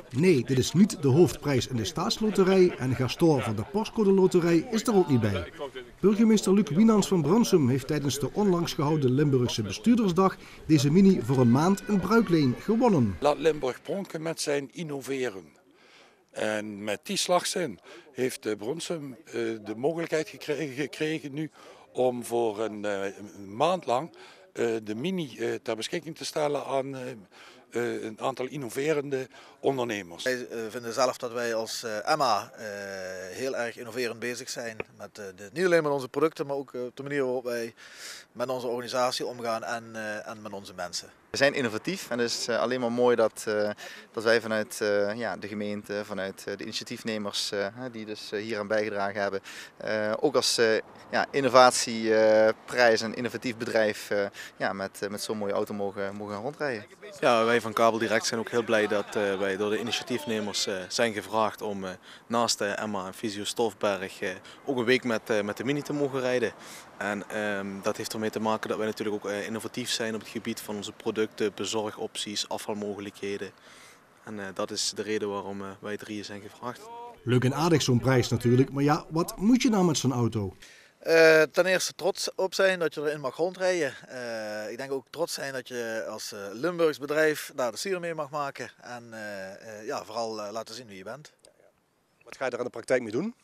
Nee, dit is niet de hoofdprijs in de staatsloterij en Gastor van de Postcode Loterij is er ook niet bij. Burgemeester Luc Wienans van Brunsum heeft tijdens de onlangs gehouden Limburgse Bestuurdersdag deze mini voor een maand in bruikleen gewonnen. Laat Limburg pronken met zijn innoveren. En met die slagzin heeft Brunsum de mogelijkheid gekregen nu om voor een maand lang de mini ter beschikking te stellen aan een aantal innoverende ondernemers. Wij vinden zelf dat wij als Emma heel erg innoverend bezig zijn. Niet alleen met onze producten, maar ook op de manier waarop wij met onze organisatie omgaan en met onze mensen. We zijn innovatief en het is alleen maar mooi dat wij vanuit de gemeente, vanuit de initiatiefnemers die dus hier aan bijgedragen hebben, ook als innovatieprijs en innovatief bedrijf met zo'n mooie auto mogen gaan rondrijden. Ja, wij van Kabeldirect zijn ook heel blij dat wij door de initiatiefnemers zijn gevraagd om naast Emma en Visio Stofberg ook een week met de mini te mogen rijden. En dat heeft ermee te maken dat wij natuurlijk ook innovatief zijn op het gebied van onze producten, bezorgopties, afvalmogelijkheden. En dat is de reden waarom wij drieën zijn gevraagd. Leuk en aardig zo'n prijs natuurlijk, maar ja, wat moet je nou met zo'n auto? Ten eerste trots op zijn dat je erin mag rondrijden. Ik denk ook trots zijn dat je als Limburgs bedrijf daar de sier mee mag maken. En vooral laten zien wie je bent. Wat ga je daar in de praktijk mee doen?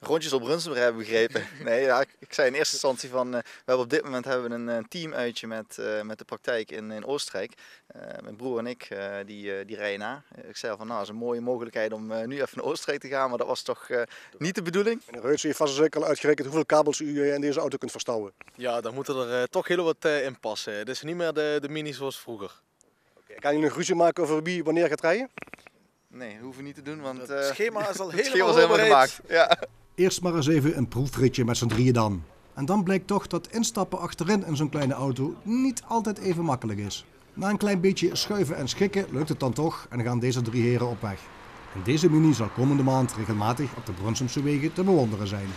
Rondjes op Brunsum hebben begrepen. Nee, ja, ik zei in eerste instantie van, we hebben op dit moment een teamuitje met de praktijk in Oostenrijk. Mijn broer en ik die rijden na. Ik zei van, nou, dat is een mooie mogelijkheid om nu even naar Oostenrijk te gaan, maar dat was toch niet de bedoeling. En Reuts heeft vast en zeker al uitgerekend hoeveel kabels u in deze auto kunt verstouwen. Ja, daar moeten er toch heel wat in passen. Het is niet meer de mini zoals vroeger. Kan je een ruzie maken over wie wanneer gaat rijden? Nee, dat hoeven we niet te doen, want het schema is al helemaal voorbereid. gemaakt. Ja. Eerst maar eens even een proefritje met z'n drieën dan. En dan blijkt toch dat instappen achterin in zo'n kleine auto niet altijd even makkelijk is. Na een klein beetje schuiven en schikken lukt het dan toch en gaan deze drie heren op weg. En deze mini zal komende maand regelmatig op de Brunsumse wegen te bewonderen zijn.